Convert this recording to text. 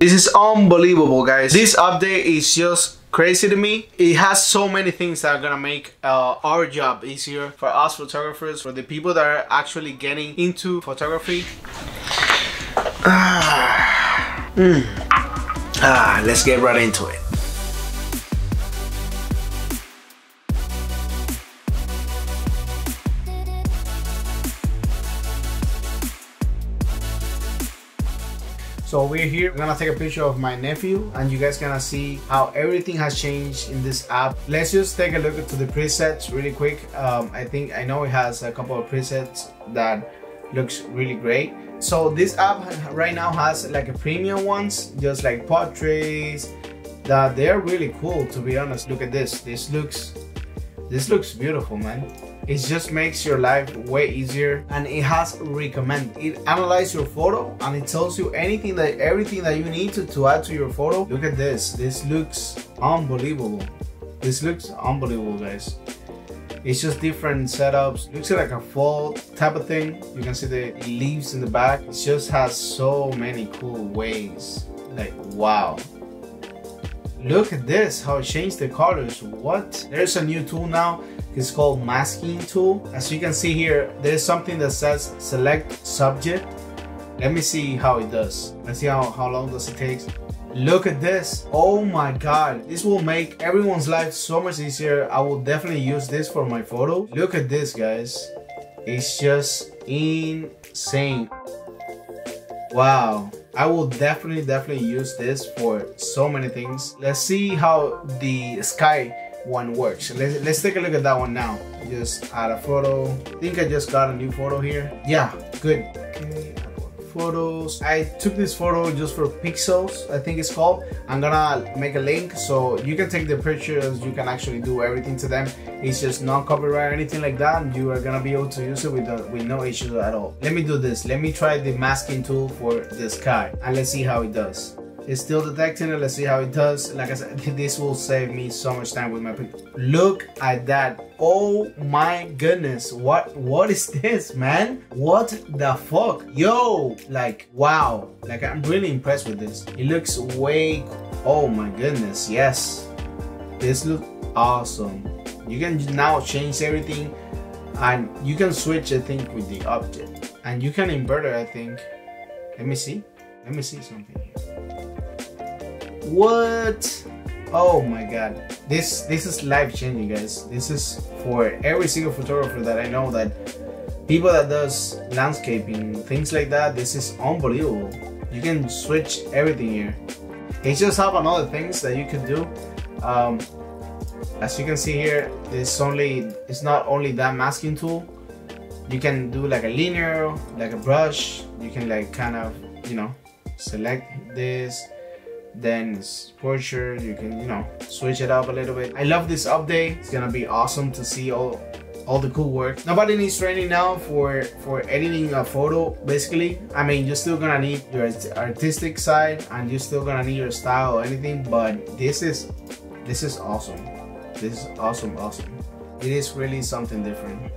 This is unbelievable, guys. This update is just crazy to me. It has so many things that are gonna make our job easier for us photographers, for the people that are actually getting into photography. Let's get right into it. So we're here, we're gonna take a picture of my nephew and you guys gonna see how everything has changed in this app. Let's just take a look at the presets really quick. I know it has a couple of presets that looks really great. So this app right now has like a premium ones, just like portraits, that they're really cool, to be honest. Look at this. This looks beautiful, man. It just makes your life way easier, and it has recommend. It analyzes your photo and it tells you everything that you need to add to your photo. Look at this. This looks unbelievable. This looks unbelievable, guys. It's just different setups. Looks like a fall type of thing. You can see the leaves in the back. It just has so many cool ways. Like, wow. Look at this, how it changed the colors. What? There's a new tool now. It's called masking tool. As you can see here, there's something that says select subject. Let me see how it does. Let's see how long does it take. Look at this. Oh my god. This will make everyone's life so much easier. I will definitely use this for my photo. Look at this, guys. It's just insane. Wow. I will definitely use this for so many things. Let's see how the sky one works. Let's take a look at that one now. Just add a photo. I think I just got a new photo here. Yeah, good. Okay, photos. I took this photo just for pixels, I think it's called. I'm gonna make a link so you can take the pictures, you can actually do everything to them. It's just non-copyright or anything like that, and you are gonna be able to use it with no issues at all. Let me do this. Let me try the masking tool for the sky and let's see how it does. It's still detecting it. Let's see how it does. Like I said, this will save me so much time with my picture. Look at that. Oh my goodness. What is this, man? What the fuck? Yo, like, wow. Like, I'm really impressed with this. It looks way, oh my goodness, yes. This looks awesome. You can now change everything and you can switch, I think, with the object. And you can invert it, I think. Let me see something here. What? Oh my god, this is life changing, guys. This is for every single photographer that I know, that people that does landscaping, things like that. This is unbelievable. You can switch everything here. It just have another things that you can do. As you can see here, it's not only that masking tool. You can do like a linear, like a brush. You can like kind of, you know, select this, then portrait. You can, you know, switch it up a little bit. I love this update. It's gonna be awesome to see all the cool work. Nobody needs training now for editing a photo, basically. I mean, you're still gonna need your artistic side and you're still gonna need your style or anything, but this is awesome. This is awesome. It is really something different.